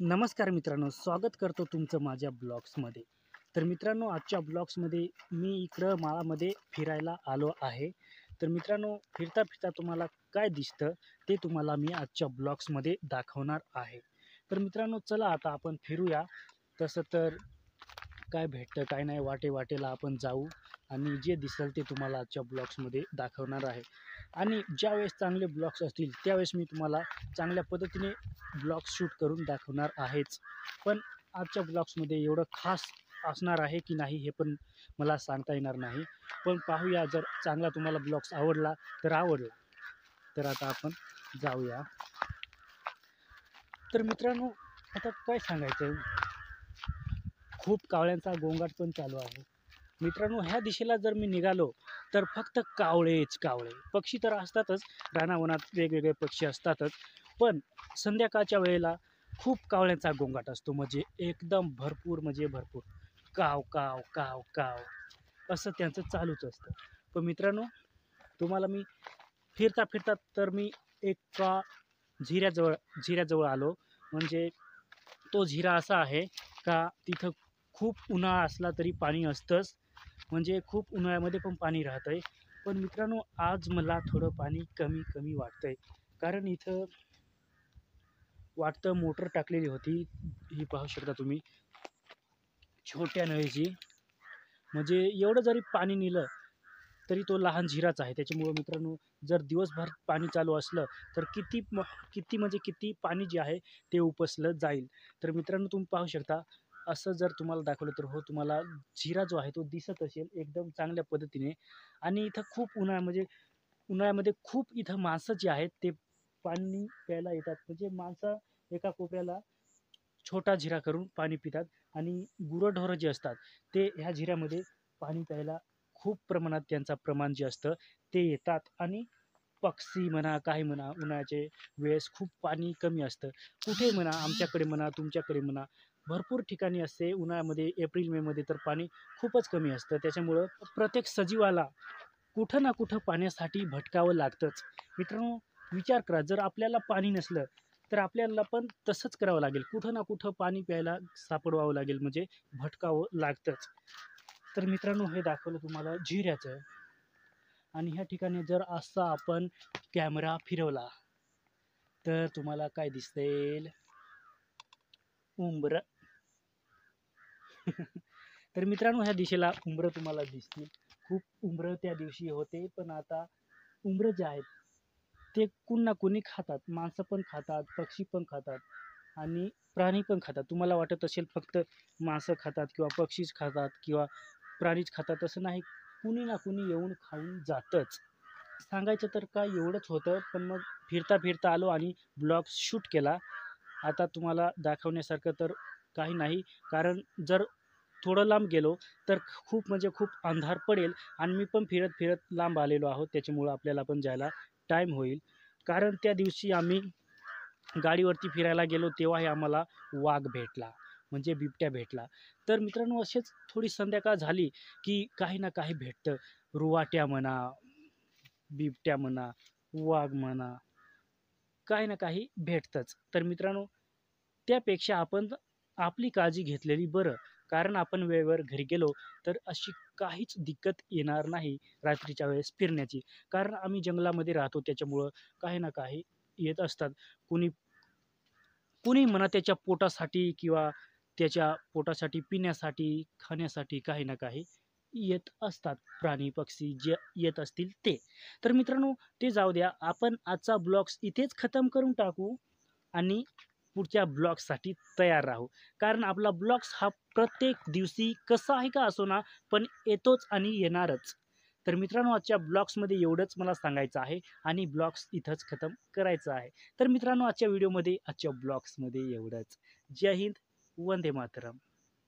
नमस्कार मित्रांनो, स्वागत करतो तुमचं माझ्या ब्लॉग्समध्ये. तर मित्रांनो, आजच्या ब्लॉग्समध्ये मी इकडं माळामध्ये फिरायला आलो आहे. तर मित्रांनो, फिरता-फिरता तुम्हाला काय दिसतं ते तुम्हाला मी आजच्या ब्लॉग्समध्ये दाखवणार आहे. तर मित्रांनो, चला आता आपण फिरूया. तसं तर काय भेटतं काय नाही वाटेवाटेला आपण जाऊ आणि जे दिसेल ते तुम्हाला आजच्या ब्लॉग्समध्ये दाखवणार आहे. आणि ज्यावेळेस चांगले ब्लॉग्स असतील त्यावेळेस मी तुम्हाला चांगल्या पद्धतीने ब्लॉग्स शूट करून दाखवणार आहेच. पण आजच्या ब्लॉग्समध्ये एवढं खास असणार आहे की नाही हे पण मला सांगता येणार नाही. पण पाहूया, जर चांगला तुम्हाला ब्लॉग्स आवडला तर आवडला. तर आता आपण जाऊया. तर मित्रांनो, आता काय सांगायचं, खूप कावळ्यांचा गोंगाट पण चालू आहे. मित्रांनो, ह्या दिशेला जर मी निघालो तर फक्त कावळेच कावळे. पक्षी तर असतातच, रानावनात वेगवेगळे पक्षी असतातच. पण संध्याकाळच्या वेळेला खूप कावळ्यांचा गोंगाट असतो, म्हणजे एकदम भरपूर, म्हणजे भरपूर. काव काव काव काव असं त्यांचं चालूच असतं. पण मित्रांनो, तुम्हाला मी फिरता फिरता तर मी एका झिऱ्याजवळ झिऱ्याजवळ आलो. म्हणजे तो झिरा असा आहे का तिथं खूप उन्हाळा असला तरी पाणी असतंच. म्हणजे खूप उन्हाळ्यामध्ये पण पाणी राहतंय. पण मित्रांनो, आज मला थोडं पाणी कमी कमी वाटतंय. कारण इथं वाटतं मोटर टाकलेली होती. ही पाहू शकता तुम्ही, छोट्या नळीची. म्हणजे एवढं जरी पाणी नेलं तरी तो लहान झिराच आहे. त्याच्यामुळं मित्रांनो, जर दिवसभर पाणी चालू असलं तर किती म्हणजे किती पाणी जे आहे ते उपसलं जाईल. तर मित्रांनो, तुम्ही पाहू शकता. असं जर तुम्हाला दाखवलं तर हो, तुम्हाला झिरा जो आहे तो दिसत असेल एकदम चांगल्या पद्धतीने. आणि इथं खूप उन्हाळ्यामध्ये खूप इथं माणसं जी आहेत ते पाणी प्यायला येतात. म्हणजे माणसं एका कोपऱ्याला छोटा झिरा करून पाणी पितात आणि गुरंढोरं जे असतात ते ह्या झिऱ्यामध्ये पाणी प्यायला खूप प्रमाणात त्यांचं प्रमाण जे असतं ते येतात. आणि पक्षी म्हणा, काही म्हणा, उन्हाळ्याचे वेळेस खूप पाणी कमी असतं. कुठे म्हणा, आमच्याकडे म्हणा, तुमच्याकडे म्हणा, भरपूर ठिकाणी असते उन्हाळ्यामध्ये. एप्रिल मेमध्ये तर पाणी खूपच कमी असतं. त्याच्यामुळं प्रत्येक सजीवाला कुठं ना कुठं पाण्यासाठी भटकावं लागतंच. मित्रांनो, विचार करा, जर आपल्याला पाणी नसलं तर आपल्याला पण तसंच करावं लागेल. कुठं ना कुठं पाणी प्यायला सापडवावं लागेल, म्हणजे भटकावं लागतंच. तर मित्रांनो, हे दाखवलं तुम्हाला झिऱ्याचं. आणि ह्या ठिकाणी जर असा आपण कॅमेरा फिरवला तर तुम्हाला काय दिसेल? उंबरं. तर मित्रांनो, ह्या दिशेला उंबरं तुम्हाला दिसतील. खूप उंबरं त्या दिवशी होते, पण आता उंबरं जे आहेत ते कोण ना कोणी खातात. माणसं पण खातात, पक्षी पण खातात आणि प्राणी पण खातात. तुम्हाला वाटत असेल फक्त माणसं खातात किंवा पक्षीच खातात किंवा प्राणीच खातात, असं नाही. कुणी ना कुणी येऊन खाऊन जातंच. सांगायचं तर काय एवढंच होतं, पण मग फिरता-फिरता आलो आणि ब्लॉग शूट केला. आता तुम्हाला दाखवण्यासारखं तर काही नाही, कारण जर थोडं लांब गेलो तर खूप म्हणजे खूप अंधार पडेल आणि मी पण फिरत-फिरत लांब आलेलो आहोत. त्याच्यामुळं आपल्याला पण जायला टाईम होईल. कारण त्या दिवशी आम्ही गाडीवरती फिरायला गेलो तेव्हाही आम्हाला वाघ भेटला, म्हणजे बिबट्या भेटला. तर मित्रांनो, अशीच थोडी संध्याकाळ झाली की काही ना काही भेटतं. रुवाट्या म्हणा, बिबट्या म्हणा, वाघ म्हणा, काही ना काही भेटतंच. तर मित्रांनो, त्यापेक्षा आपण आपली काळजी घेतलेली बरं. कारण आपण वेळेवर घरी गेलो तर अशी काहीच दिक्कत येणार नाही रात्रीच्या वेळेस फिरण्याची. कारण आम्ही जंगलामध्ये राहतो, त्याच्यामुळं काही ना काही येत असतात. कुणी कुणी म्हणा, त्याच्या पोटासाठी किंवा त्याच्या पोटासाठी, पिण्यासाठी, खाण्यासाठी काही ना काही येत असतात. प्राणी, पक्षी जे येत असतील ते. तर मित्रांनो, ते जाऊ द्या. आपण आजचा ब्लॉग्स इथेच खतम करून टाकू आणि पुढच्या ब्लॉग्ससाठी तयार राहू. कारण आपला ब्लॉग्स हा प्रत्येक दिवशी कसाही का असेना, पण येतोच आणि येणारच. तर मित्रांनो, आजच्या ब्लॉग्समध्ये एवढंच मला सांगायचं आहे आणि ब्लॉग्स इथंच खतम करायचं आहे. तर मित्रांनो, आजच्या व्हिडिओमध्ये, आजच्या ब्लॉग्समध्ये एवढंच. जय हिंद, वंदे मातरम.